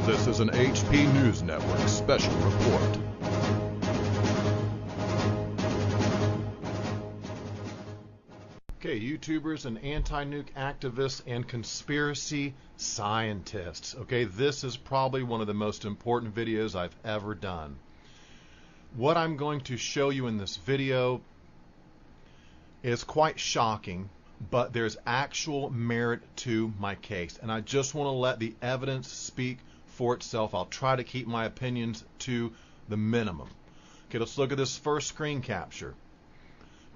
This is an HP News Network special report. Okay, YouTubers and anti-nuke activists and conspiracy scientists. Okay, this is probably one of the most important videos I've ever done. What I'm going to show you in this video is quite shocking, but there's actual merit to my case, and I just want to let the evidence speak for itself. I'll try to keep my opinions to the minimum. Okay, let's look at this first screen capture.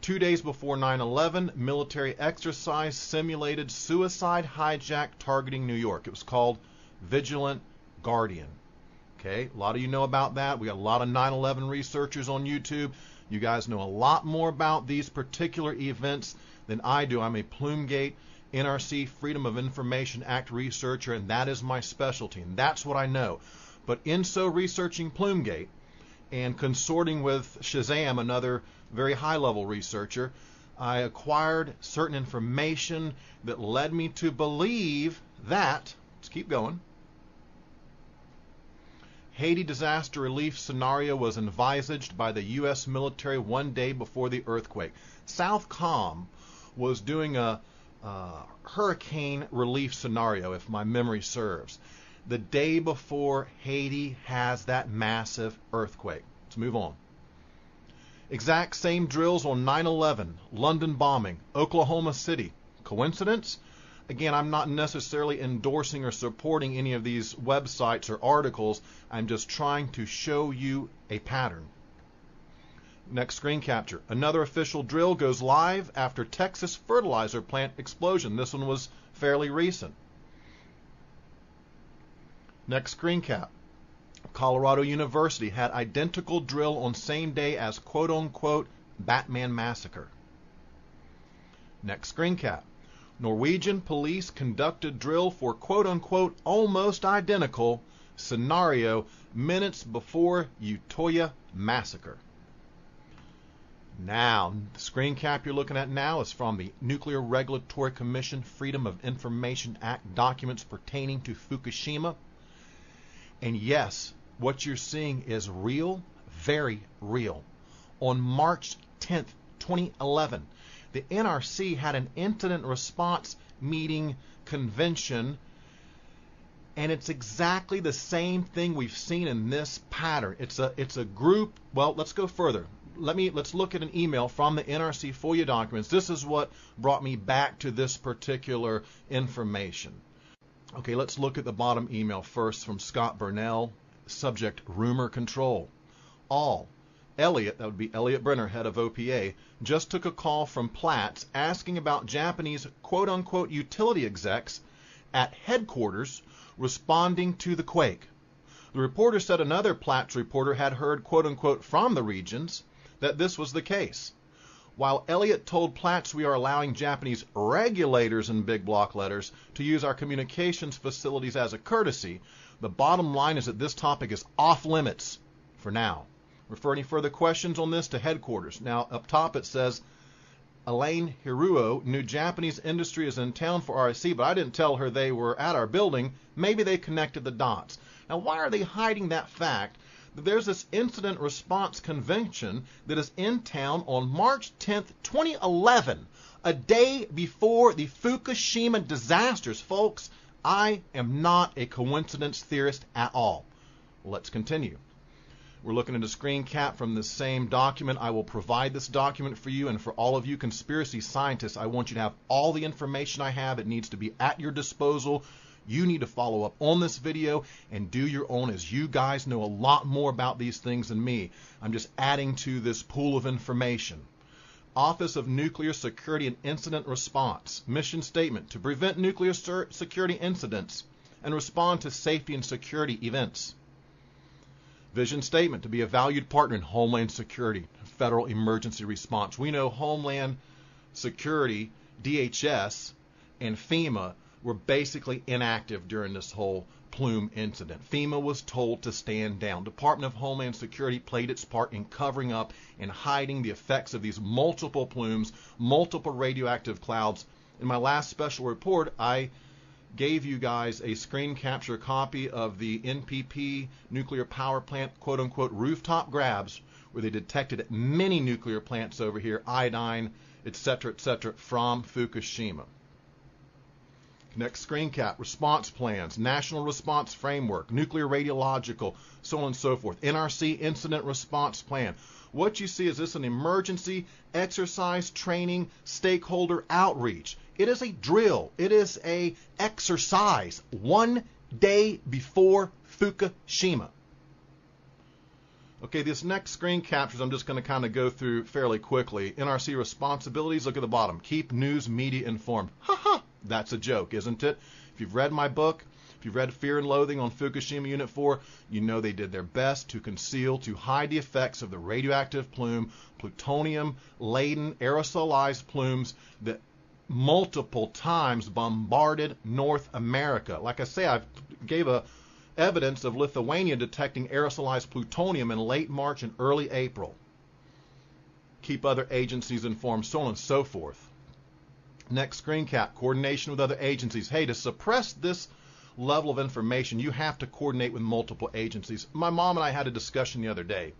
2 days before 9/11, military exercise simulated suicide hijack targeting New York. It was called Vigilant Guardian. Okay, a lot of you know about that. We got a lot of 9/11 researchers on YouTube. You guys know a lot more about these particular events than I do. I'm a Plumegate NRC Freedom of Information Act researcher, and that is my specialty, and that's what I know. But in so researching Plumegate and consorting with Shazam, another very high-level researcher, I acquired certain information that led me to believe that, let's keep going, Haiti disaster relief scenario was envisaged by the U.S. military 1 day before the earthquake. Southcom was doing a hurricane relief scenario, if my memory serves, the day before Haiti has that massive earthquake. Let's move on. Exact same drills on 9/11, London bombing, Oklahoma City. Coincidence? Again, I'm not necessarily endorsing or supporting any of these websites or articles. I'm just trying to show you a pattern. Next screen capture. Another official drill goes live after Texas fertilizer plant explosion. This one was fairly recent. Next screen cap. Colorado University had identical drill on same day as quote-unquote Batman massacre. Next screen cap. Norwegian police conducted drill for quote-unquote almost identical scenario minutes before Utoya massacre. Now, the screen cap you're looking at now is from the Nuclear Regulatory Commission Freedom of Information Act documents pertaining to Fukushima. And yes, what you're seeing is real, very real. On March 10th, 2011, the NRC had an incident response meeting convention, and it's exactly the same thing we've seen in this pattern. It's a group. Well, let's go further. Let's look at an email from the NRC FOIA documents. This is what brought me back to this particular information. Okay, let's look at the bottom email first from Scott Burnell. Subject: rumor control. All. Elliot, that would be Elliot Brenner, head of OPA, just took a call from Platts asking about Japanese quote-unquote utility execs at headquarters responding to the quake. The reporter said another Platts reporter had heard quote-unquote from the regions that this was the case. While Elliot told Platts we are allowing Japanese regulators in big block letters to use our communications facilities as a courtesy, the bottom line is that this topic is off limits for now. Refer any further questions on this to headquarters. Now, up top it says, Elaine Hiruo knew Japanese industry is in town for RIC, but I didn't tell her they were at our building. Maybe they connected the dots. Now, why are they hiding that fact that there's this incident response convention that is in town on March 10th, 2011, a day before the Fukushima disasters? Folks, I am not a coincidence theorist at all. Let's continue. We're looking at a screen cap from the same document. I will provide this document for you, and for all of you conspiracy scientists, I want you to have all the information I have. It needs to be at your disposal. You need to follow up on this video and do your own, as you guys know a lot more about these things than me. I'm just adding to this pool of information. Office of Nuclear Security and Incident Response. Mission statement: to prevent nuclear security incidents and respond to safety and security events. Vision statement: to be a valued partner in Homeland Security, Federal Emergency Response. We know Homeland Security, DHS, and FEMA were basically inactive during this whole Plume incident. FEMA was told to stand down. Department of Homeland Security played its part in covering up and hiding the effects of these multiple plumes, multiple radioactive clouds. In my last special report, I gave you guys a screen capture copy of the NPP nuclear power plant, quote-unquote, rooftop grabs, where they detected many nuclear plants over here, iodine, etc., from Fukushima. Next screen cap, response plans, national response framework, nuclear radiological, so on and so forth, NRC incident response plan. What you see is this an emergency exercise training stakeholder outreach. It is a drill. It is a exercise 1 day before Fukushima. Okay, this next screen captures I'm just going to kind of go through fairly quickly. NRC responsibilities, look at the bottom. Keep news media informed. Ha ha! That's a joke, isn't it? If you've read my book, if you've read Fear and Loathing on Fukushima Unit 4, you know they did their best to conceal, to hide the effects of the radioactive plume, plutonium-laden aerosolized plumes that multiple times bombarded North America. Like I say, I gave evidence of Lithuania detecting aerosolized plutonium in late March and early April. Keep other agencies informed, so on and so forth. Next screen cap, coordination with other agencies. Hey, to suppress this level of information, you have to coordinate with multiple agencies. My mom and I had a discussion the other day,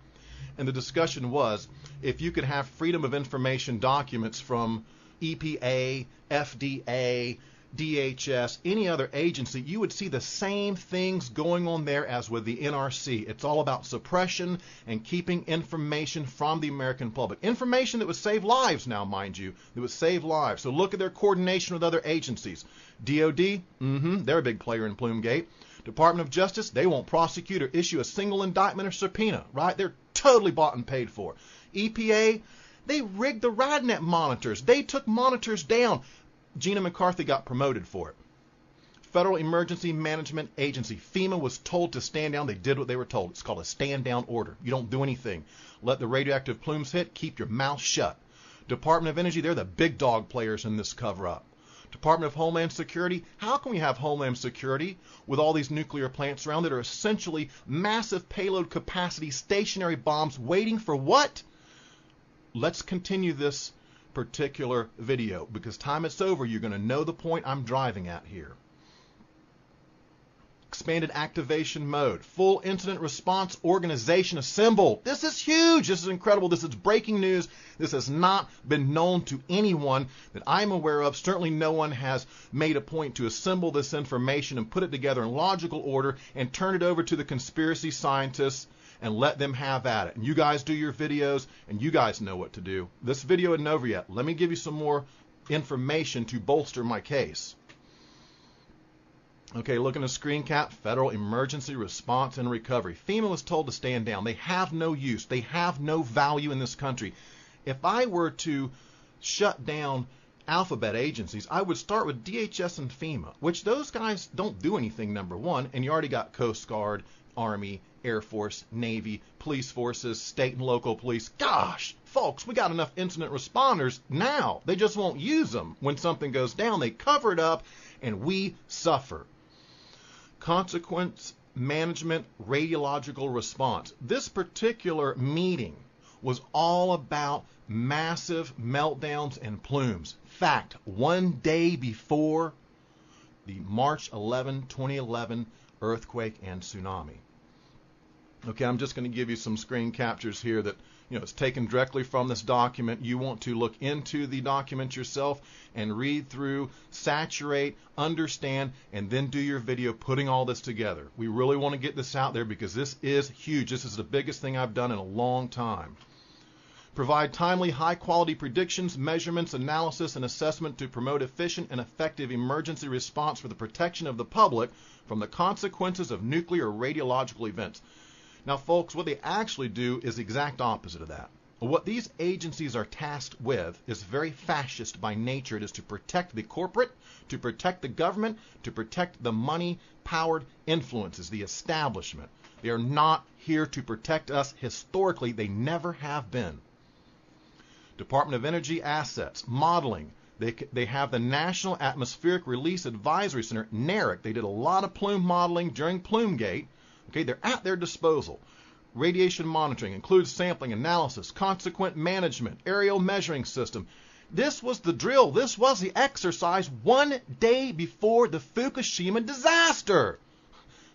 and the discussion was if you could have freedom of information documents from EPA, FDA, DHS, any other agency, you would see the same things going on there as with the NRC. It's all about suppression and keeping information from the American public. Information that would save lives now, mind you, that would save lives. So look at their coordination with other agencies. DOD, they're a big player in Plumegate. Department of Justice, they won't prosecute or issue a single indictment or subpoena, right? They're totally bought and paid for. EPA, they rigged the RadNet monitors. They took monitors down. Gina McCarthy got promoted for it. Federal Emergency Management Agency, FEMA, was told to stand down. They did what they were told. It's called a stand-down order. You don't do anything. Let the radioactive plumes hit. Keep your mouth shut. Department of Energy, they're the big dog players in this cover-up. Department of Homeland Security, how can we have Homeland Security with all these nuclear plants around that are essentially massive payload capacity stationary bombs waiting for what? Let's continue this particular video, because time it's over, you're going to know the point I'm driving at here. Expanded activation mode, full incident response organization assembled. This is huge. This is incredible. This is breaking news. This has not been known to anyone that I'm aware of. Certainly no one has made a point to assemble this information and put it together in logical order and turn it over to the conspiracy scientists and let them have at it. And you guys do your videos, and you guys know what to do. This video isn't over yet. Let me give you some more information to bolster my case. Okay, looking at screen cap, Federal Emergency Response and Recovery. FEMA was told to stand down. They have no use. They have no value in this country. If I were to shut down alphabet agencies, I would start with DHS and FEMA, which those guys don't do anything, number one, and you already got Coast Guard, Army, Air Force, Navy, police forces, state and local police. Gosh, folks, we got enough incident responders now. They just won't use them. When something goes down, they cover it up, and we suffer. Consequence management radiological response. This particular meeting was all about massive meltdowns and plumes. Fact, 1 day before the March 11, 2011 earthquake and tsunami. Okay, I'm just going to give you some screen captures here that, it's taken directly from this document. You want to look into the document yourself and read through, saturate, understand, and then do your video putting all this together. We really want to get this out there because this is huge. This is the biggest thing I've done in a long time. Provide timely, high-quality predictions, measurements, analysis, and assessment to promote efficient and effective emergency response for the protection of the public from the consequences of nuclear or radiological events. Now, folks, what they actually do is the exact opposite of that. What these agencies are tasked with is very fascist by nature. It is to protect the corporate, to protect the government, to protect the money-powered influences, the establishment. They are not here to protect us. Historically, they never have been. Department of Energy assets, modeling. They have the National Atmospheric Release Advisory Center, NARIC. They did a lot of plume modeling during Plumegate. Okay, they're at their disposal. Radiation monitoring includes sampling, analysis, consequent management, aerial measuring system. This was the drill. This was the exercise 1 day before the Fukushima disaster.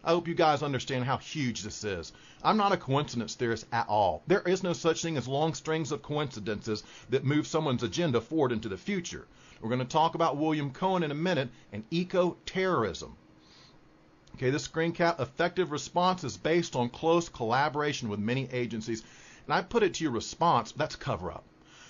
I hope you guys understand how huge this is. I'm not a coincidence theorist at all. There is no such thing as long strings of coincidences that move someone's agenda forward into the future. We're going to talk about William Cohen in a minute and eco-terrorism. Okay, this screen cap, effective response is based on close collaboration with many agencies. And I put it to your response, that's cover-up.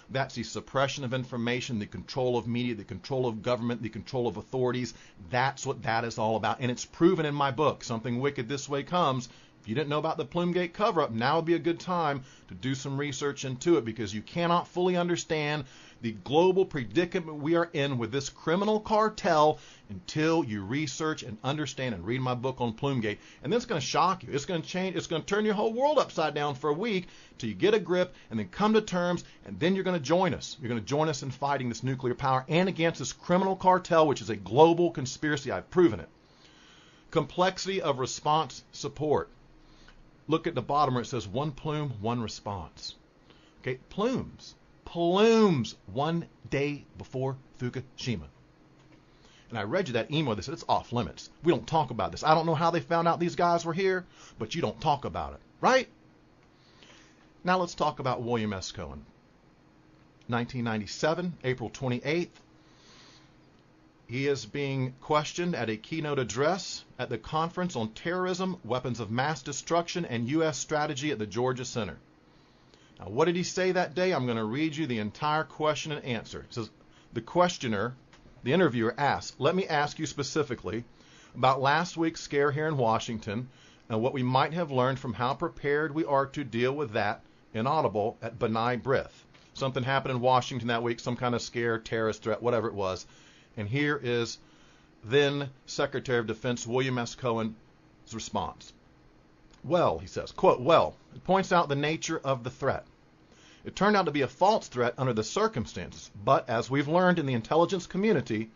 That's the suppression of information, the control of media, the control of government, the control of authorities. That's what that is all about. And it's proven in my book, Something Wicked This Way Comes. If you didn't know about the Plumegate cover-up, now would be a good time to do some research into it, because you cannot fully understand the global predicament we are in with this criminal cartel until you research and understand and read my book on Plumegate. And then it's going to shock you. It's going to change. It's going to turn your whole world upside down for a week till you get a grip and then come to terms, and then you're going to join us. You're going to join us in fighting this nuclear power and against this criminal cartel, which is a global conspiracy. I've proven it. Complexity of response support. Look at the bottom where it says one plume, one response. Okay, plumes 1 day before Fukushima. And I read you that email. They said it's off limits. We don't talk about this. I don't know how they found out these guys were here, but you don't talk about it, right? Now let's talk about William S. Cohen. 1997, April 28th. He is being questioned at a keynote address at the Conference on Terrorism, Weapons of Mass Destruction, and U.S. Strategy at the Georgia Center. Now, what did he say that day? I'm going to read you the entire question and answer. It says, the questioner, the interviewer asked, let me ask you specifically about last week's scare here in Washington and what we might have learned from how prepared we are to deal with that, inaudible, at B'nai B'rith. Something happened in Washington that week, some kind of scare, terrorist threat, whatever it was. And here is then Secretary of Defense William S. Cohen's response. Well, he says, quote, well, it points out the nature of the threat. It turned out to be a false threat under the circumstances, but as we've learned in the intelligence community,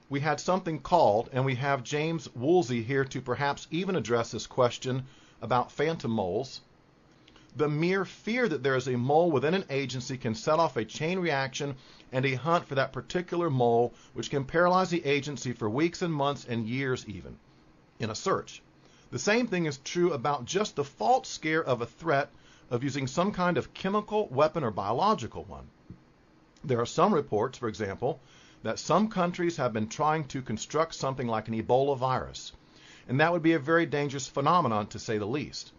we had something called, and we have James Woolsey here to perhaps even address this question about phantom moles. The mere fear that there is a mole within an agency can set off a chain reaction and a hunt for that particular mole, which can paralyze the agency for weeks and months and years even in a search. The same thing is true about just the false scare of a threat of using some kind of chemical weapon or biological one. There are some reports, for example, that some countries have been trying to construct something like an Ebola virus, and that would be a very dangerous phenomenon, to say the least.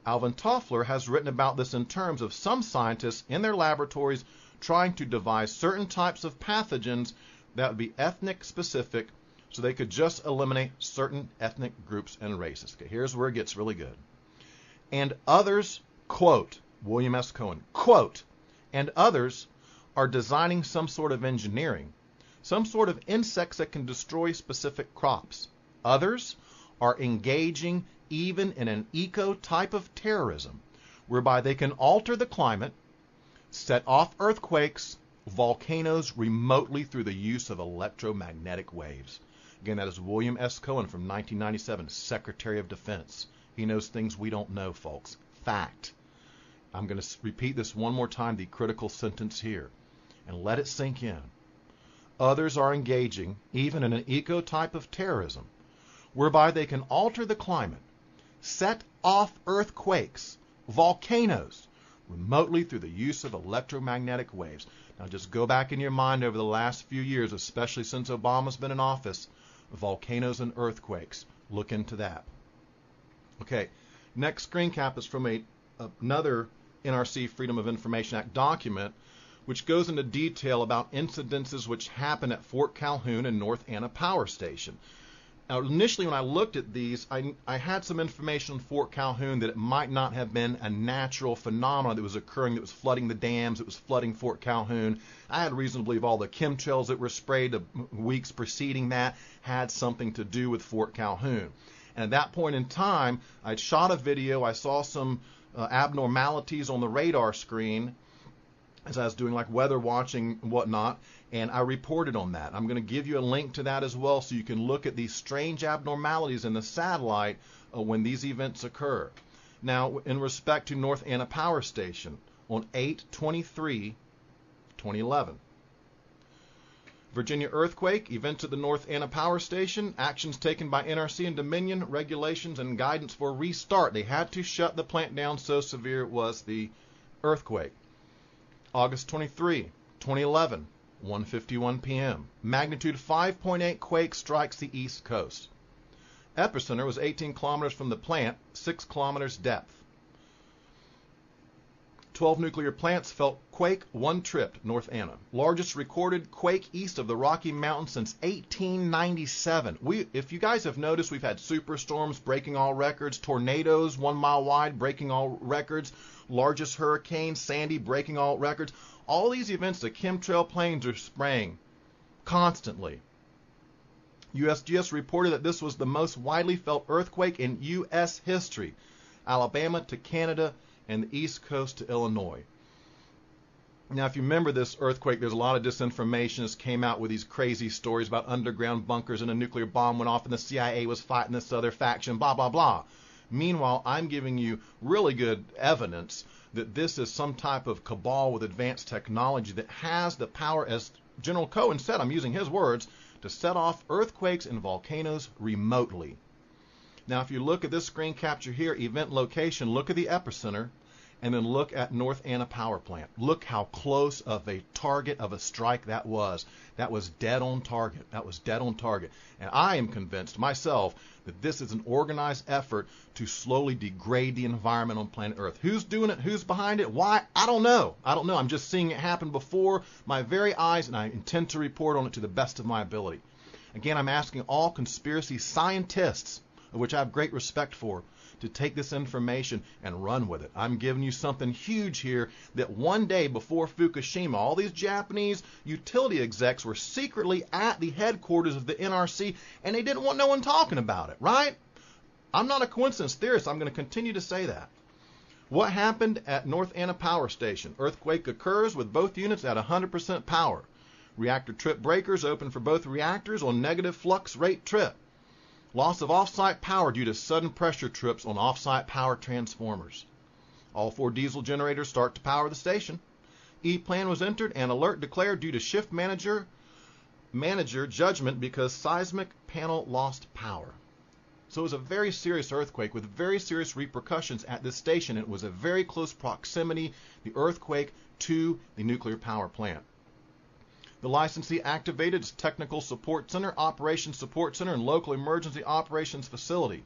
Alvin Toffler has written about this in terms of some scientists in their laboratories trying to devise certain types of pathogens that would be ethnic specific, so they could just eliminate certain ethnic groups and races. Okay, here's where it gets really good. And others, quote, William S. Cohen, quote, and others are designing some sort of engineering, some sort of insects that can destroy specific crops. Others are engaging even in an eco type of terrorism, whereby they can alter the climate, set off earthquakes, volcanoes remotely through the use of electromagnetic waves. Again, that is William S. Cohen from 1997, Secretary of Defense. He knows things we don't know, folks. Fact. I'm going to repeat this one more time, the critical sentence here, and let it sink in. Others are engaging even in an eco type of terrorism, whereby they can alter the climate, set off earthquakes, volcanoes, remotely through the use of electromagnetic waves. Now just go back in your mind over the last few years, especially since Obama's been in office, volcanoes and earthquakes. Look into that. Okay, next screen cap is from another NRC Freedom of Information Act document, which goes into detail about incidences which happen at Fort Calhoun and North Anna Power Station. Now, initially when I looked at these, I had some information on Fort Calhoun that it might not have been a natural phenomenon that was occurring, that was flooding the dams, that was flooding Fort Calhoun. I had reason to believe all the chemtrails that were sprayed the weeks preceding that had something to do with Fort Calhoun. And at that point in time, I'd shot a video. I saw some abnormalities on the radar screen as I was doing like weather watching and whatnot, and I reported on that. I'm going to give you a link to that as well so you can look at these strange abnormalities in the satellite when these events occur. Now, in respect to North Anna Power Station, on 8/23/2011, Virginia earthquake, events at the North Anna Power Station, actions taken by NRC and Dominion, regulations and guidance for restart. They had to shut the plant down, so severe was the earthquake. August 23, 2011, 1:51 p.m. Magnitude 5.8 quake strikes the East Coast. Epicenter was 18 kilometers from the plant, 6 kilometers depth. 12 nuclear plants felt quake, 1 tripped, North Anna. Largest recorded quake east of the Rocky Mountains since 1897. If you guys have noticed, we've had superstorms breaking all records, tornadoes 1 mile wide breaking all records, largest hurricane, Sandy, breaking all records. All these events, the chemtrail planes are spraying constantly. USGS reported that this was the most widely felt earthquake in U.S. history. Alabama to Canada and the East Coast to Illinois. Now, if you remember this earthquake, there's a lot of disinformation that came out with these crazy stories about underground bunkers and a nuclear bomb went off and the CIA was fighting this other faction, blah, blah, blah. Meanwhile, I'm giving you really good evidence that this is some type of cabal with advanced technology that has the power, as General Cohen said, I'm using his words, to set off earthquakes and volcanoes remotely. Now, if you look at this screen capture here, event location, look at the epicenter, and then look at North Anna Power Plant. Look how close of a target of a strike that was. That was dead on target. That was dead on target. And I am convinced myself that this is an organized effort to slowly degrade the environment on planet Earth. Who's doing it? Who's behind it? Why? I don't know. I don't know. I'm just seeing it happen before my very eyes, and I intend to report on it to the best of my ability. Again, I'm asking all conspiracy scientists, of which I have great respect for, to take this information and run with it. I'm giving you something huge here that one day before Fukushima, all these Japanese utility execs were secretly at the headquarters of the NRC, and they didn't want no one talking about it, right? I'm not a coincidence theorist. I'm going to continue to say that. What happened at North Anna Power Station? Earthquake occurs with both units at 100% power. Reactor trip breakers open for both reactors on negative flux rate trip. Loss of off-site power due to sudden pressure trips on off-site power transformers. All 4 diesel generators start to power the station. E-plan was entered and alert declared due to shift manager judgment because seismic panel lost power. So it was a very serious earthquake with very serious repercussions at this station. It was a very close proximity, the earthquake, to the nuclear power plant. The licensee activated its Technical Support Center, Operations Support Center, and Local Emergency Operations Facility.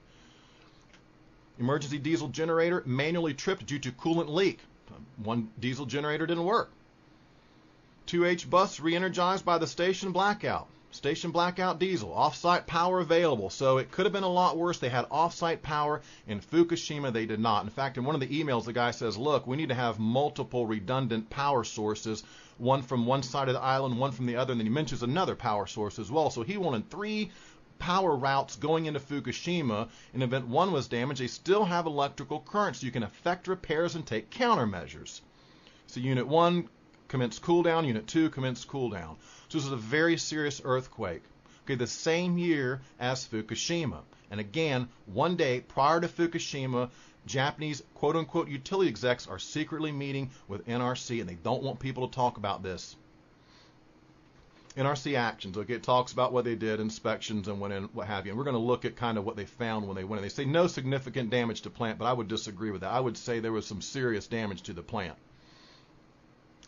Emergency diesel generator manually tripped due to coolant leak. 1 diesel generator didn't work. 2H bus re-energized by the station blackout. Station blackout diesel. Off-site power available. So it could have been a lot worse. They had off-site power. In Fukushima, they did not. In fact, in one of the emails, the guy says, look, we need to have multiple redundant power sources, one from one side of the island, one from the other, and then he mentions another power source as well. So he wanted 3 power routes going into Fukushima. In event 1 was damaged, they still have electrical current, so you can effect repairs and take countermeasures. So Unit 1 commenced cool down, Unit 2 commenced cool down. So this is a very serious earthquake. Okay, the same year as Fukushima. And again, one day prior to Fukushima, Japanese quote-unquote utility execs are secretly meeting with NRC, and they don't want people to talk about this. NRC actions, okay, it talks about what they did, inspections and what have you. And we're going to look at kind of what they found when they went in. They say no significant damage to plant, but I would disagree with that. I would say there was some serious damage to the plant.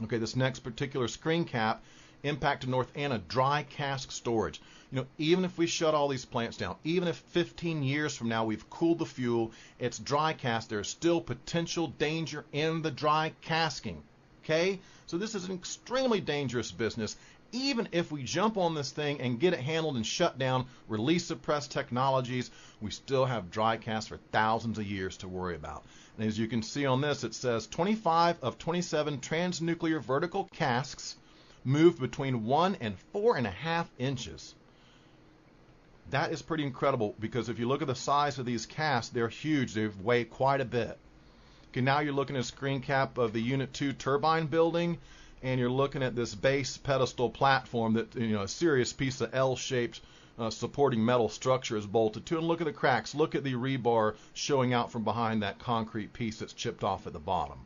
Okay, this next particular screen cap, impact to North Anna, dry cask storage. You know, even if we shut all these plants down, even if 15 years from now we've cooled the fuel, it's dry cask, there's still potential danger in the dry casking. Okay? So this is an extremely dangerous business. Even if we jump on this thing and get it handled and shut down, release suppressed technologies, we still have dry cask for thousands of years to worry about. And as you can see on this, it says 25 of 27 transnuclear vertical casks moved between 1 and 4.5 inches. That is pretty incredible because if you look at the size of these casks, they're huge. They weigh quite a bit. Okay, now you're looking at a screen cap of the Unit 2 turbine building, and you're looking at this base pedestal platform that, you know, a serious piece of L-shaped supporting metal structure is bolted to. And look at the cracks. Look at the rebar showing out from behind that concrete piece that's chipped off at the bottom.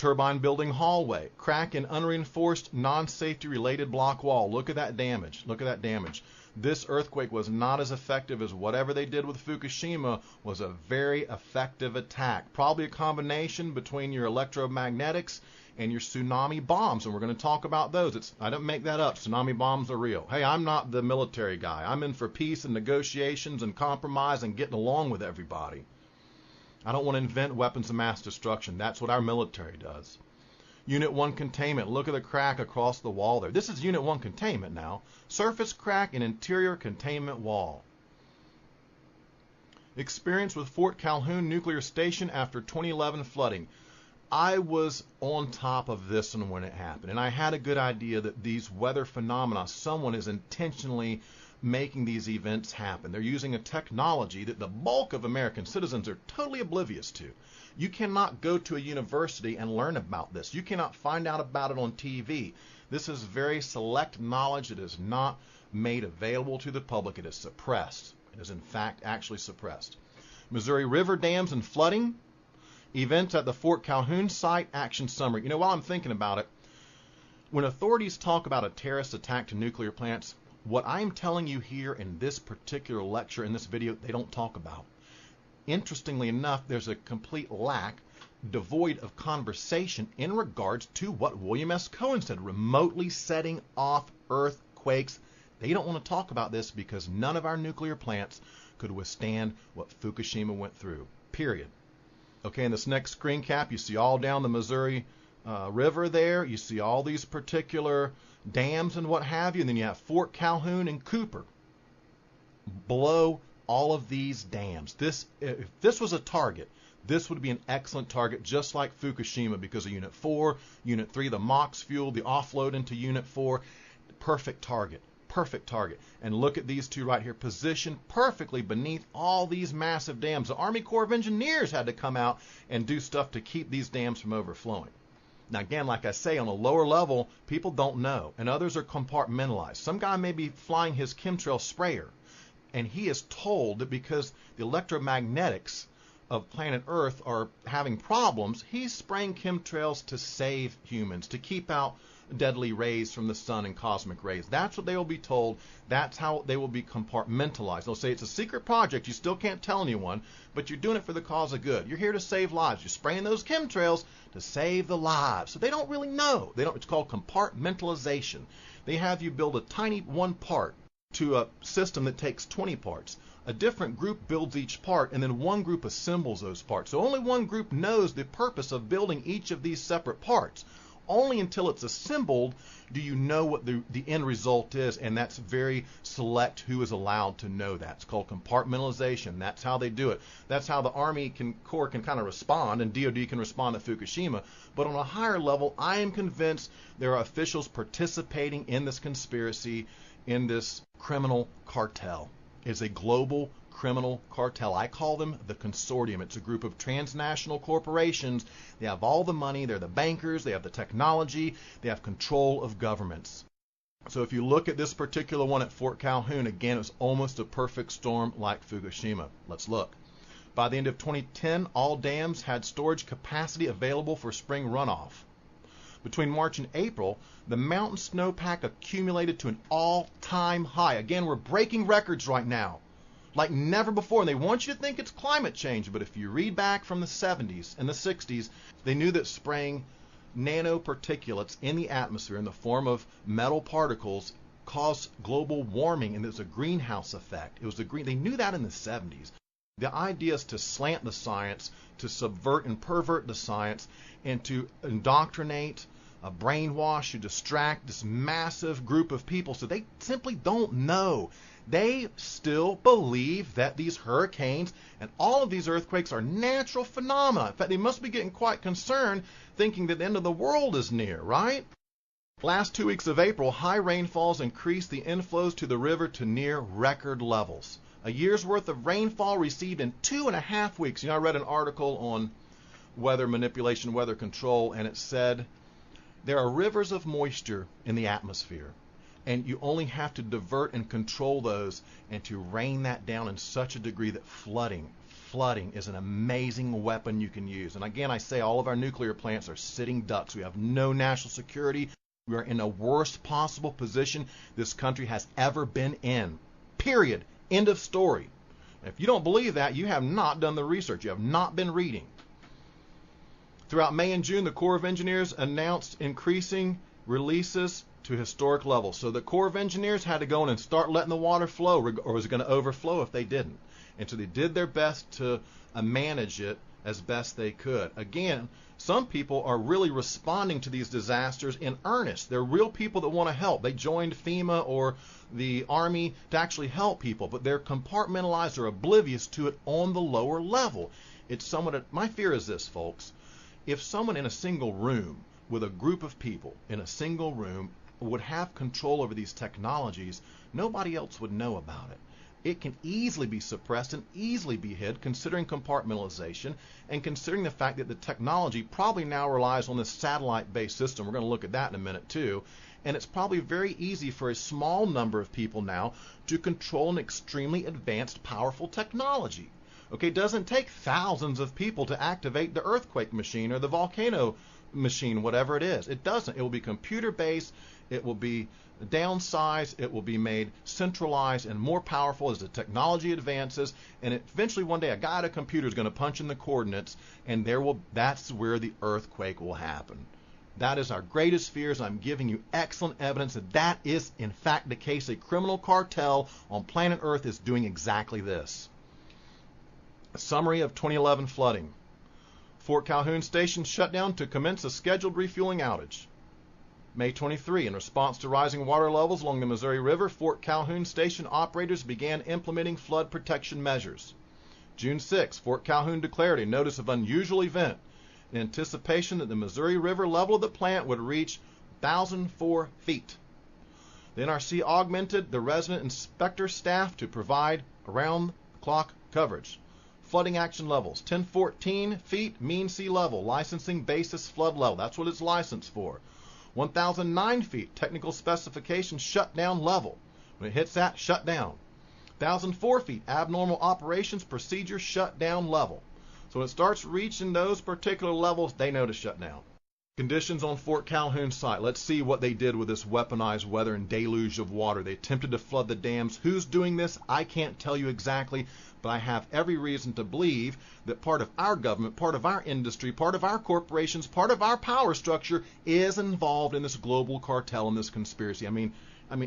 turbine building hallway, crack in unreinforced, non-safety related block wall. Look at that damage. Look at that damage. This earthquake was not as effective as whatever they did with Fukushima was a very effective attack. Probably a combination between your electromagnetics and your tsunami bombs, and we're going to talk about those. I don't make that up. Tsunami bombs are real. Hey, I'm not the military guy. I'm in for peace and negotiations and compromise and getting along with everybody. I don't want to invent weapons of mass destruction. That's what our military does. Unit 1 containment. Look at the crack across the wall there. This is Unit 1 containment now. Surface crack in interior containment wall. Experience with Fort Calhoun Nuclear Station after 2011 flooding. I was on top of this one when it happened, and I had a good idea that these weather phenomena, someone is intentionally making these events happen. They're using a technology that the bulk of American citizens are totally oblivious to. You cannot go to a university and learn about this. You cannot find out about it on TV. This is very select knowledge that is not made available to the public. It is suppressed. It is in fact actually suppressed. Missouri River dams and flooding. Events at the Fort Calhoun site, action summary. You know, while I'm thinking about it, when authorities talk about a terrorist attack to nuclear plants, what I'm telling you here in this particular lecture, in this video, they don't talk about. Interestingly enough, there's a complete lack, devoid of conversation in regards to what William S. Cohen said, remotely setting off earthquakes. They don't want to talk about this because none of our nuclear plants could withstand what Fukushima went through, period. Okay, in this next screen cap, you see all down the Missouri River there. You see all these particular dams and what have you. And then you have Fort Calhoun and Cooper below all of these dams. If this was a target, this would be an excellent target, just like Fukushima, because of Unit 4, Unit 3, the MOX fuel, the offload into Unit 4. Perfect target. Perfect target. And look at these two right here, positioned perfectly beneath all these massive dams. The Army Corps of Engineers had to come out and do stuff to keep these dams from overflowing. Now again, like I say, on a lower level, people don't know, and others are compartmentalized. Some guy may be flying his chemtrail sprayer, and he is told that because the electromagnetics of planet Earth are having problems, he's spraying chemtrails to save humans, to keep out deadly rays from the sun and cosmic rays. That's what they will be told. That's how they will be compartmentalized. They'll say it's a secret project. You still can't tell anyone, but you're doing it for the cause of good. You're here to save lives. You're spraying those chemtrails to save the lives. So they don't really know. It's called compartmentalization. They have you build a tiny one part to a system that takes 20 parts. A different group builds each part, and then one group assembles those parts. So only one group knows the purpose of building each of these separate parts. Only until it's assembled do you know what the end result is, and that's very select who is allowed to know that. It's called compartmentalization. That's how they do it. That's how the Army Corps can kind of respond, and DOD can respond to Fukushima. But on a higher level, I am convinced there are officials participating in this conspiracy, in this criminal cartel. It's a global criminal cartel. I call them the consortium. It's a group of transnational corporations. They have all the money. They're the bankers. They have the technology. They have control of governments. So if you look at this particular one at Fort Calhoun, again, it's almost a perfect storm like Fukushima. Let's look. By the end of 2010, all dams had storage capacity available for spring runoff. Between March and April, the mountain snowpack accumulated to an all-time high. Again, we're breaking records right now, like never before. And they want you to think it's climate change, but if you read back from the 70s and the 60s, they knew that spraying nanoparticulates in the atmosphere in the form of metal particles caused global warming, and there's a greenhouse effect. They knew that in the 70s. The idea is to slant the science, to subvert and pervert the science, and to indoctrinate, brainwash, to distract this massive group of people so they simply don't know. They still believe that these hurricanes and all of these earthquakes are natural phenomena. In fact, they must be getting quite concerned, thinking that the end of the world is near, right? Last 2 weeks of April, high rainfalls increased the inflows to the river to near record levels. A year's worth of rainfall received in 2.5 weeks. You know, I read an article on weather manipulation, weather control, and it said there are rivers of moisture in the atmosphere, and you only have to divert and control those and to rain that down in such a degree that flooding flooding is an amazing weapon you can use. And again, I say all of our nuclear plants are sitting ducks. We have no national security. We are in the worst possible position this country has ever been in. Period. End of story. If you don't believe that, you have not done the research. You have not been reading. Throughout May and June, the Corps of Engineers announced increasing releases to historic levels. So the Corps of Engineers had to go in and start letting the water flow, or was it going to overflow if they didn't? And so they did their best to manage it as best they could. Again, some people are really responding to these disasters in earnest. They're real people that want to help. They joined FEMA or the Army to actually help people, but they're compartmentalized or oblivious to it on the lower level. It's somewhat, my fear is this, folks. If someone in a single room with a group of people in a single room would have control over these technologies, nobody else would know about it. It can easily be suppressed and easily be hid, considering compartmentalization and considering the fact that the technology probably now relies on this satellite-based system. We're going to look at that in a minute too. And it's probably very easy for a small number of people now to control an extremely advanced, powerful technology. Okay, it doesn't take thousands of people to activate the earthquake machine or the volcano machine, whatever it is. It doesn't. It will be computer-based. It will be downsized. It will be made centralized and more powerful as the technology advances. And eventually one day a guy at a computer is going to punch in the coordinates, and that's where the earthquake will happen. That is our greatest fears. I'm giving you excellent evidence that that is in fact the case. A criminal cartel on planet Earth is doing exactly this. A summary of 2011 flooding. Fort Calhoun Station shut down to commence a scheduled refueling outage. May 23, in response to rising water levels along the Missouri River, Fort Calhoun Station operators began implementing flood protection measures. June 6, Fort Calhoun declared a notice of unusual event in anticipation that the Missouri River level of the plant would reach 1,004 feet. The NRC augmented the resident inspector staff to provide around-the-clock coverage. Flooding action levels: 1014 feet mean sea level, licensing basis flood level. That's what it's licensed for. 1,009 feet technical specification shutdown level. When it hits that, shut down. 1,004 feet abnormal operations procedure shutdown level. So when it starts reaching those particular levels, they know to shut down. Conditions on Fort Calhoun site. Let's see what they did with this weaponized weather and deluge of water. They attempted to flood the dams. Who's doing this? I can't tell you exactly, but I have every reason to believe that part of our government, part of our industry, part of our corporations, part of our power structure is involved in this global cartel and this conspiracy. I mean,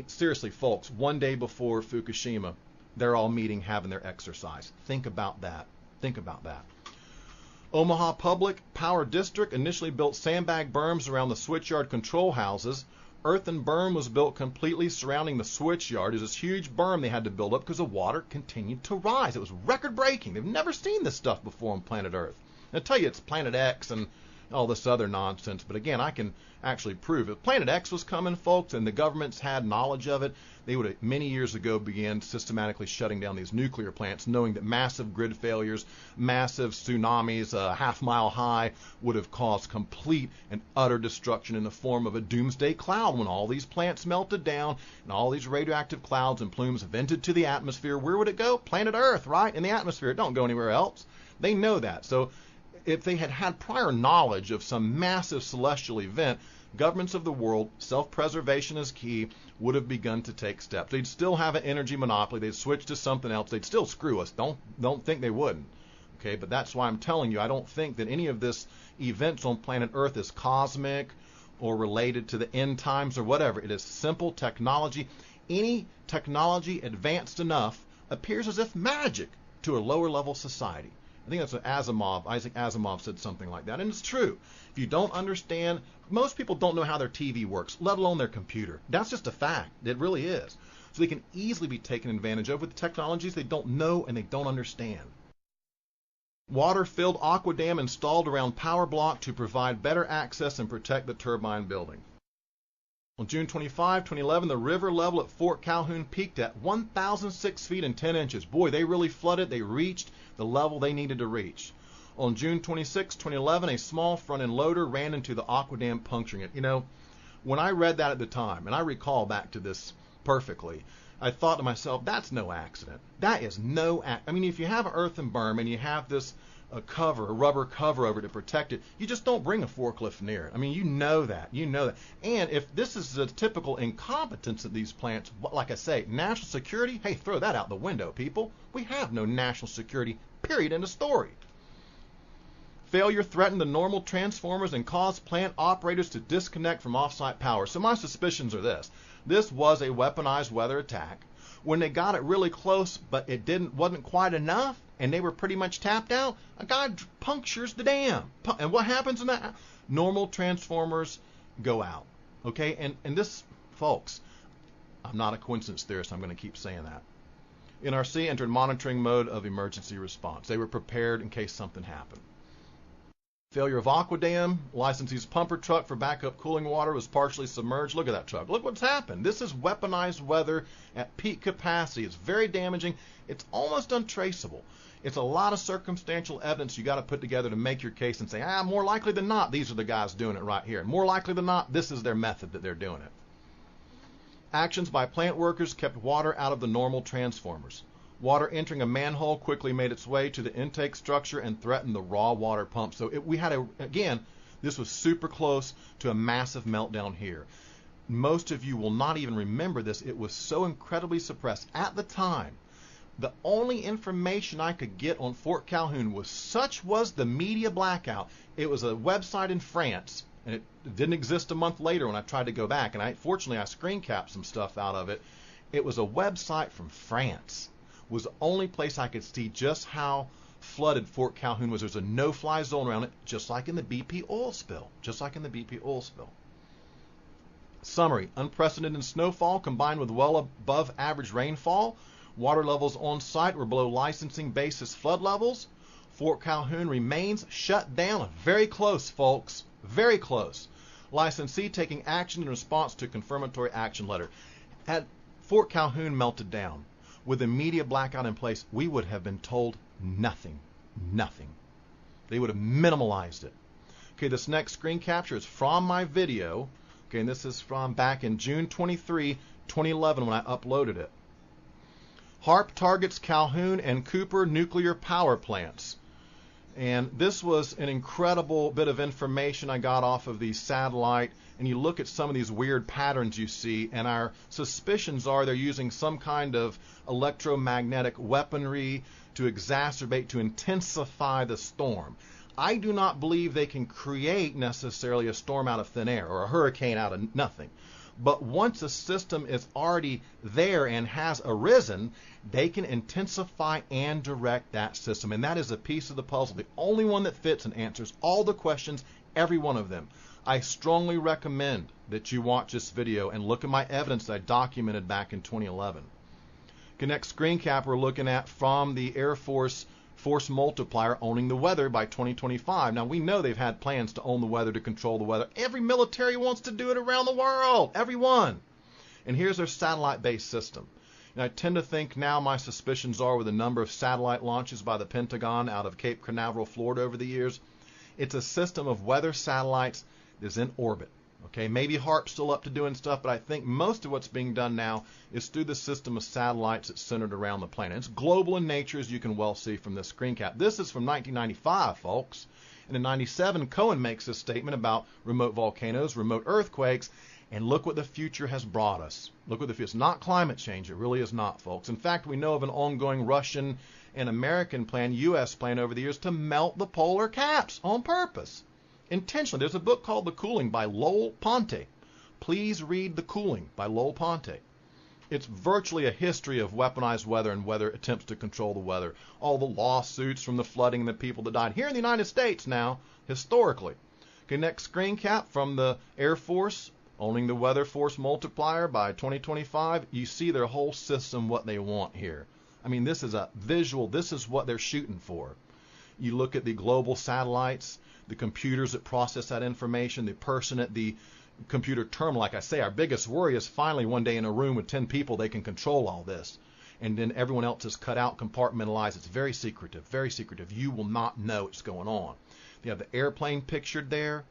seriously, folks, one day before Fukushima, they're all meeting, having their exercise. Think about that. Think about that. Omaha Public Power District initially built sandbag berms around the switchyard control houses. Earthen berm was built completely surrounding the switchyard. It was this huge berm they had to build up because the water continued to rise. It was record-breaking. They've never seen this stuff before on planet Earth. I tell you, it's Planet X and all this other nonsense, but again, I can actually prove if Planet X was coming, folks, and the governments had knowledge of it, they would have many years ago began systematically shutting down these nuclear plants, knowing that massive grid failures, massive tsunamis, half-mile high, would have caused complete and utter destruction in the form of a doomsday cloud when all these plants melted down and all these radioactive clouds and plumes vented to the atmosphere. Where would it go? Planet Earth, right? In the atmosphere. It don't go anywhere else. They know that. So if they had had prior knowledge of some massive celestial event, governments of the world, self-preservation is key, would have begun to take steps. They'd still have an energy monopoly. They'd switch to something else. They'd still screw us. Don't think they wouldn't. Okay, but that's why I'm telling you, I don't think that any of this events on planet Earth is cosmic or related to the end times or whatever. It is simple technology. Any technology advanced enough appears as if magic to a lower level society. I think that's what Isaac Asimov said something like that, and it's true. If you don't understand, most people don't know how their TV works, let alone their computer. That's just a fact. It really is. So they can easily be taken advantage of with technologies they don't know and they don't understand. Water-filled aqua dam installed around power block to provide better access and protect the turbine building. On June 25, 2011, the river level at Fort Calhoun peaked at 1,006 feet and 10 inches. Boy, they really flooded. They reached the level they needed to reach. On June 26, 2011, a small front-end loader ran into the aqua dam, puncturing it. You know, when I read that at the time, and I recall back to this perfectly, I thought to myself, that's no accident. That is no I mean, if you have an earthen berm and you have this a rubber cover over it to protect it, you just don't bring a forklift near it. I mean, you know that. And if this is a typical incompetence of these plants, like I say, national security, hey, throw that out the window, people. We have no national security, period, in the story. Failure threatened the normal transformers and caused plant operators to disconnect from off-site power. So my suspicions are this. This was a weaponized weather attack. When they got it really close, but it wasn't quite enough, and they were pretty much tapped out, a guy punctures the dam. And what happens in that? Normal transformers go out. Okay? And this, folks, I'm not a coincidence theorist. I'm going to keep saying that. NRC entered monitoring mode of emergency response. They were prepared in case something happened. Failure of Aqua Dam. Licensee's pumper truck for backup cooling water was partially submerged. Look at that truck. Look what's happened. This is weaponized weather at peak capacity. It's very damaging. It's almost untraceable. It's a lot of circumstantial evidence you got to put together to make your case and say, more likely than not, these are the guys doing it right here. More likely than not, this is their method that they're doing it. Actions by plant workers kept water out of the normal transformers. Water entering a manhole quickly made its way to the intake structure and threatened the raw water pump. So this was super close to a massive meltdown here. Most of you will not even remember this. It was so incredibly suppressed. At the time, the only information I could get on Fort Calhoun was such was the media blackout. It was a website in France, and it didn't exist a month later when I tried to go back. And fortunately, I screen capped some stuff out of it. It was a website from France. Was the only place I could see just how flooded Fort Calhoun was. There's a no-fly zone around it, just like in the BP oil spill. Summary: unprecedented snowfall combined with well above average rainfall. Water levels on site were below licensing basis flood levels. Fort Calhoun remains shut down. Very close, folks. Very close. Licensee taking action in response to confirmatory action letter. Had Fort Calhoun melted down, with the media blackout in place, we would have been told nothing. Nothing. They would have minimalized it. Okay, this next screen capture is from my video. Okay, and this is from back in June 23, 2011 when I uploaded it. HARP targets Calhoun and Cooper nuclear power plants. And this was an incredible bit of information I got off of the satellite. And you look at some of these weird patterns you see, and our suspicions are they're using some kind of electromagnetic weaponry to exacerbate, to intensify the storm. I do not believe they can create necessarily a storm out of thin air or a hurricane out of nothing. But once a system is already there and has arisen, they can intensify and direct that system. And that is a piece of the puzzle, the only one that fits and answers all the questions, every one of them. I strongly recommend that you watch this video and look at my evidence that I documented back in 2011. The next screen cap we're looking at from the Air Force Force Multiplier owning the weather by 2025. Now, we know they've had plans to own the weather, to control the weather. Every military wants to do it around the world. Everyone. And here's their satellite-based system. And I tend to think now my suspicions are with the number of satellite launches by the Pentagon out of Cape Canaveral, Florida over the years. It's a system of weather satellites that's in orbit. Okay, maybe HARP's still up to doing stuff, but I think most of what's being done now is through the system of satellites that's centered around the planet. It's global in nature, as you can well see from this screen cap. This is from 1995, folks. And in 97, Cohen makes a statement about remote volcanoes, remote earthquakes, and look what the future has brought us. Look what the future. It's not climate change. It really is not, folks. In fact, we know of an ongoing Russian and American plan, U.S. plan over the years to melt the polar caps on purpose. Intentionally. There's a book called The Cooling by Lowell Ponte. Please read The Cooling by Lowell Ponte. It's virtually a history of weaponized weather and weather attempts to control the weather. All the lawsuits from the flooding and the people that died. Here in the United States now, historically. Okay, next screen cap from the Air Force, owning the Weather Force Multiplier by 2025. You see their whole system, what they want here. I mean, this is a visual. This is what they're shooting for. You look at the global satellites, the computers that process that information, the person at the computer terminal. Like I say, our biggest worry is finally one day in a room with 10 people, they can control all this. And then everyone else is cut out, compartmentalized. It's very secretive, very secretive. You will not know what's going on. You have the airplane pictured there.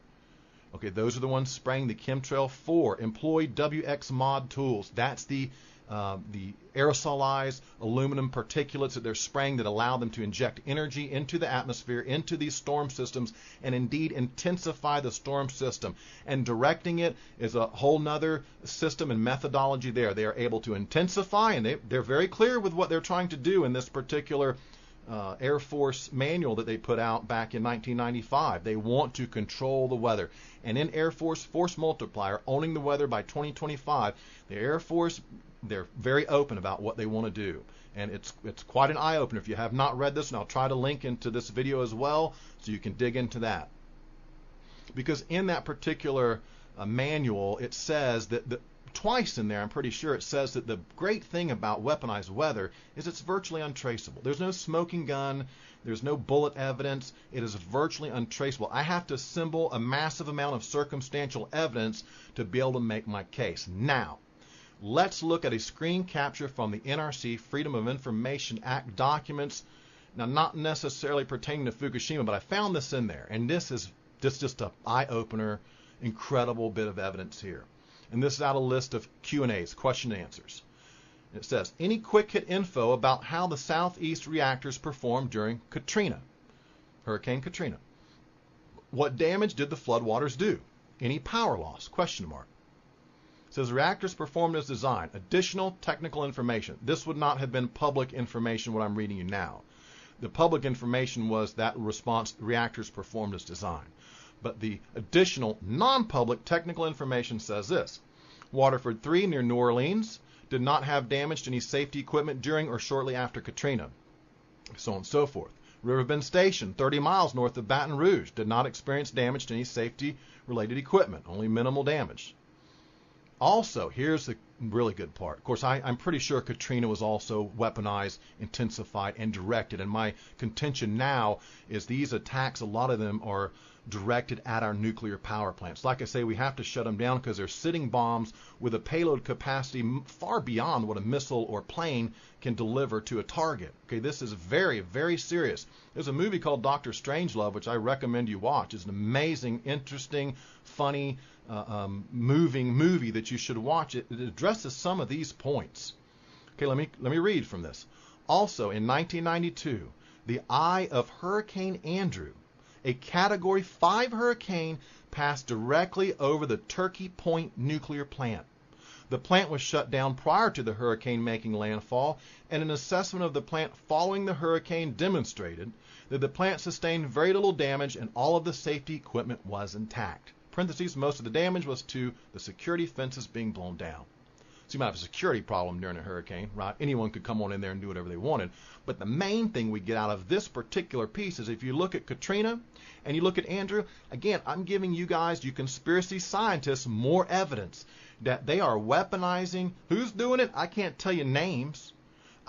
Okay, those are the ones spraying the chemtrail. 4, employ WX mod tools. That's the aerosolized aluminum particulates that they're spraying that allow them to inject energy into the atmosphere, into these storm systems, and indeed intensify the storm system. And directing it is a whole nother system and methodology there. They are able to intensify, and they're very clear with what they're trying to do in this particular Air Force manual that they put out back in 1995. They want to control the weather. And in Air Force Force Multiplier, Owning the Weather by 2025, the Air Force, they're very open about what they want to do. And it's quite an eye-opener. If you have not read this, and I'll try to link into this video as well so you can dig into that. Because in that particular manual, it says that twice in there, I'm pretty sure, it says that the great thing about weaponized weather is it's virtually untraceable. There's no smoking gun. There's no bullet evidence. It is virtually untraceable. I have to assemble a massive amount of circumstantial evidence to be able to make my case. Now, let's look at a screen capture from the NRC Freedom of Information Act documents. Now, not necessarily pertaining to Fukushima, but I found this in there. And this is just an eye-opener, incredible bit of evidence here. And this is out of a list of Q&As, question and answers. It says, any quick hit info about how the southeast reactors performed during Katrina, Hurricane Katrina? What damage did the floodwaters do? Any power loss? Question mark. It says reactors performed as designed. Additional technical information. This would not have been public information, what I'm reading you now. The public information was that response, reactors performed as designed. But the additional non-public technical information says this. Waterford 3 near New Orleans did not have damage to any safety equipment during or shortly after Katrina, so on and so forth. Riverbend Station, 30 miles north of Baton Rouge, did not experience damage to any safety-related equipment, only minimal damage. Also, here's the really good part. Of course, I'm pretty sure Katrina was also weaponized, intensified, and directed. And my contention now is these attacks, a lot of them are directed at our nuclear power plants. Like I say, we have to shut them down because they're sitting bombs with a payload capacity far beyond what a missile or plane can deliver to a target. Okay, this is very, very serious. There's a movie called Dr. Strangelove, which I recommend you watch. It's an amazing, interesting, funny, moving movie that you should watch. It addresses some of these points. Okay, let me read from this. Also, in 1992, the eye of Hurricane Andrew, a Category 5 hurricane, passed directly over the Turkey Point nuclear plant. The plant was shut down prior to the hurricane making landfall, and an assessment of the plant following the hurricane demonstrated that the plant sustained very little damage and all of the safety equipment was intact. Parentheses, most of the damage was to the security fences being blown down. So you might have a security problem during a hurricane, right? Anyone could come on in there and do whatever they wanted. But the main thing we get out of this particular piece is if you look at Katrina and you look at Andrew, again, I'm giving you guys, you conspiracy scientists, more evidence that they are weaponizing. Who's doing it? I can't tell you names.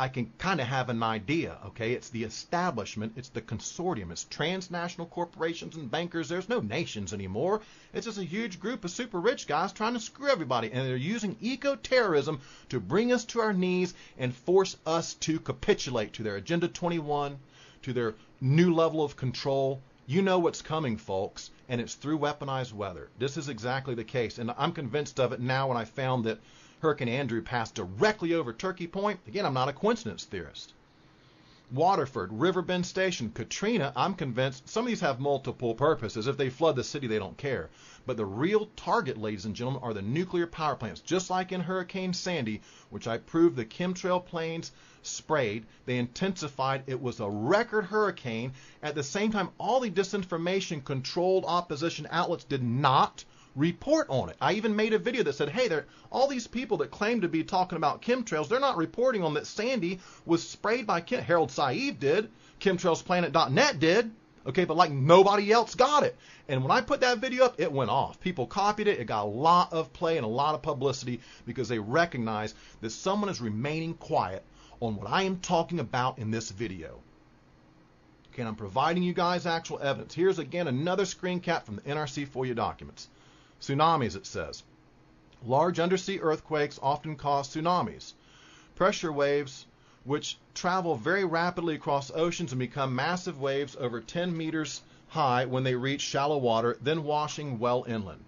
I can kind of have an idea, okay? It's the establishment, it's the consortium, it's transnational corporations and bankers. There's no nations anymore. It's just a huge group of super rich guys trying to screw everybody, and they're using eco-terrorism to bring us to our knees and force us to capitulate to their Agenda 21, to their new level of control. You know what's coming, folks, and it's through weaponized weather. This is exactly the case, and I'm convinced of it now when I found that Hurricane Andrew passed directly over Turkey Point. Again, I'm not a coincidence theorist. Waterford, Riverbend Station, Katrina, I'm convinced some of these have multiple purposes. If they flood the city, they don't care. But the real target, ladies and gentlemen, are the nuclear power plants. Just like in Hurricane Sandy, which I proved the chemtrail planes sprayed, they intensified. It was a record hurricane. At the same time, all the disinformation controlled opposition outlets did not report on it. I even made a video that said, hey, all these people that claim to be talking about chemtrails, they're not reporting on that Sandy was sprayed by Harold Saeed did, chemtrailsplanet.net did, okay, but like nobody else got it. And when I put that video up, it went off. People copied it. It got a lot of play and a lot of publicity because they recognize that someone is remaining quiet on what I am talking about in this video. Okay, and I'm providing you guys actual evidence. Here's again another screen cap from the NRC FOIA documents. Tsunamis, it says. Large undersea earthquakes often cause tsunamis. Pressure waves which travel very rapidly across oceans and become massive waves over 10 meters high when they reach shallow water, then washing well inland.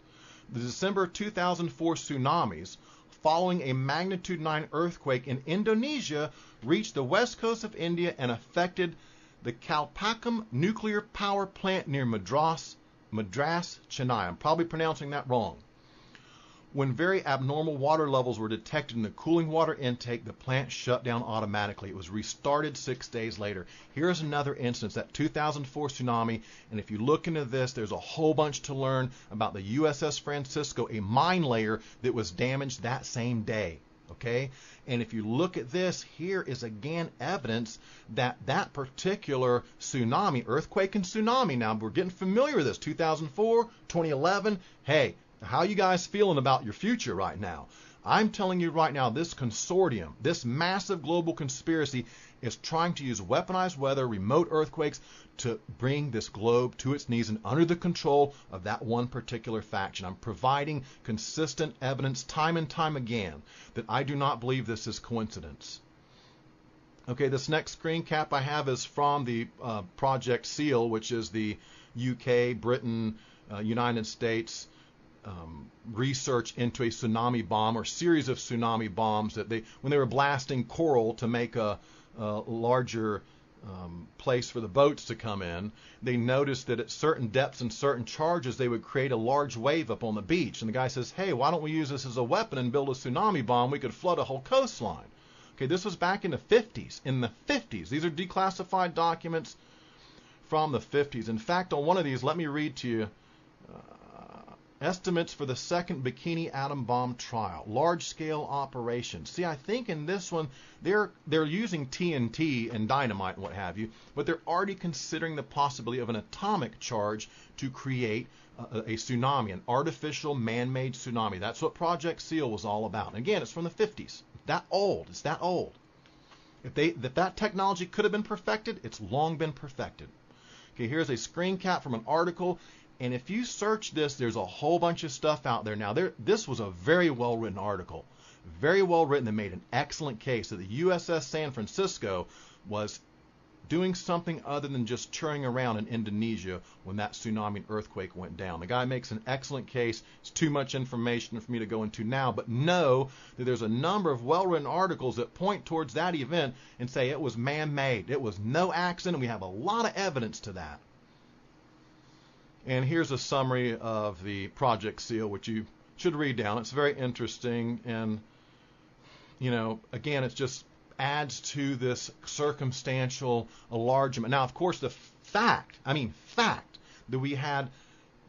The December 2004 tsunamis, following a magnitude 9 earthquake in Indonesia, reached the west coast of India and affected the Kalpakkam nuclear power plant near Madras, Chennai. I'm probably pronouncing that wrong. When very abnormal water levels were detected in the cooling water intake, the plant shut down automatically. It was restarted 6 days later. Here's another instance, that 2004 tsunami, and if you look into this, there's a whole bunch to learn about the USS Francisco, a mine layer that was damaged that same day. Okay? And if you look at this, here is again evidence that that particular tsunami, earthquake and tsunami, now we're getting familiar with this, 2004, 2011, hey, how you guys feeling about your future right now? I'm telling you right now, this consortium, this massive global conspiracy is trying to use weaponized weather, remote earthquakes to bring this globe to its knees and under the control of that one particular faction. I'm providing consistent evidence time and time again that I do not believe this is coincidence. Okay, this next screen cap I have is from the Project SEAL, which is the UK, Britain, United States research into a tsunami bomb or series of tsunami bombs that when they were blasting coral to make a larger place for the boats to come in, they noticed that at certain depths and certain charges they would create a large wave up on the beach. And the guy says, hey, why don't we use this as a weapon and build a tsunami bomb? We could flood a whole coastline. Okay, this was back in the 50s. In the 50s. These are declassified documents from the 50s. In fact, on one of these, let me read to you estimates for the second Bikini atom bomb trial, large-scale operation. See, I think in this one they're using TNT and dynamite and what have you, but they're already considering the possibility of an atomic charge to create a tsunami, an artificial man-made tsunami. That's what Project SEAL was all about. And again, it's from the 50s. That old. It's that old. If that technology could have been perfected, it's long been perfected. Okay, here's a screen cap from an article. And if you search this, there's a whole bunch of stuff out there. Now, this was a very well-written article. Very well written. They made an excellent case that the USS San Francisco was doing something other than just churning around in Indonesia when that tsunami and earthquake went down. The guy makes an excellent case. It's too much information for me to go into now, but know that there's a number of well-written articles that point towards that event and say it was man-made. It was no accident, and we have a lot of evidence to that. And here's a summary of the Project SEAL, which you should read down. It's very interesting. And, you know, again, it just adds to this circumstantial enlargement. Now, of course, the fact that we had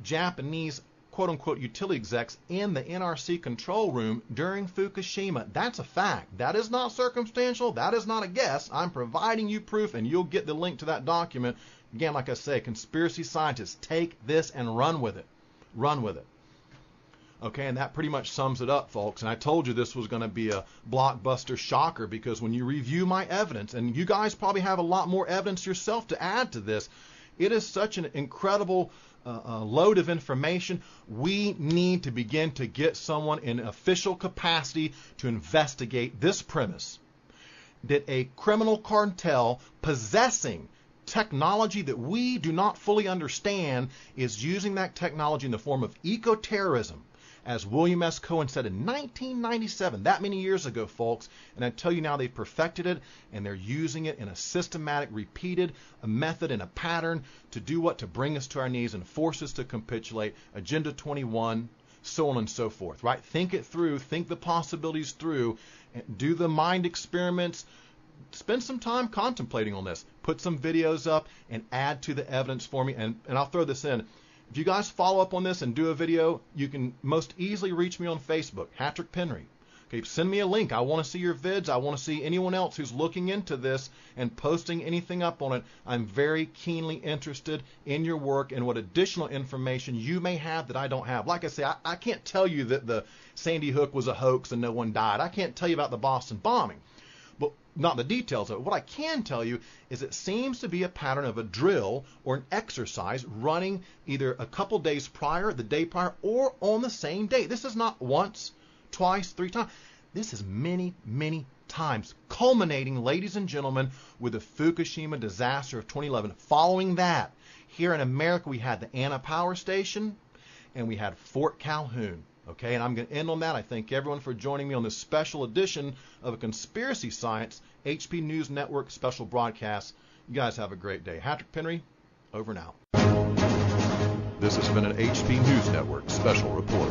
Japanese quote-unquote utility execs in the NRC control room during Fukushima, that's a fact. That is not circumstantial. That is not a guess. I'm providing you proof, and you'll get the link to that document. Again, like I say, conspiracy scientists, take this and run with it. Run with it. Okay, and that pretty much sums it up, folks. And I told you this was going to be a blockbuster shocker, because when you review my evidence, and you guys probably have a lot more evidence yourself to add to this, it is such an incredible load of information. We need to begin to get someone in official capacity to investigate this premise that a criminal cartel possessing technology that we do not fully understand is using that technology in the form of eco-terrorism, as William S. Cohen said in 1997, that many years ago, folks. And I tell you now, they've perfected it, and they're using it in a systematic, repeated method and a pattern to do what? To bring us to our knees and force us to capitulate. Agenda 21, so on and so forth, right? Think it through, think the possibilities through, and do the mind experiments. Spend some time contemplating on this. Put some videos up and add to the evidence for me. And I'll throw this in. If you guys follow up on this and do a video, you can most easily reach me on Facebook, Hatrick Penry. Okay, send me a link. I want to see your vids. I want to see anyone else who's looking into this and posting anything up on it. I'm very keenly interested in your work and what additional information you may have that I don't have. Like I say, I can't tell you that the Sandy Hook was a hoax and no one died. I can't tell you about the Boston bombing. But not the details of it. What I can tell you is it seems to be a pattern of a drill or an exercise running either a couple days prior, the day prior, or on the same day. This is not once, twice, 3 times. This is many, many times, culminating, ladies and gentlemen, with the Fukushima disaster of 2011. Following that, here in America, we had the Anna Power Station and we had Fort Calhoun. Okay, and I'm going to end on that. I thank everyone for joining me on this special edition of a Conspiracy Science HP News Network special broadcast. You guys have a great day. Patrick Penry, over and out. This has been an HP News Network special report.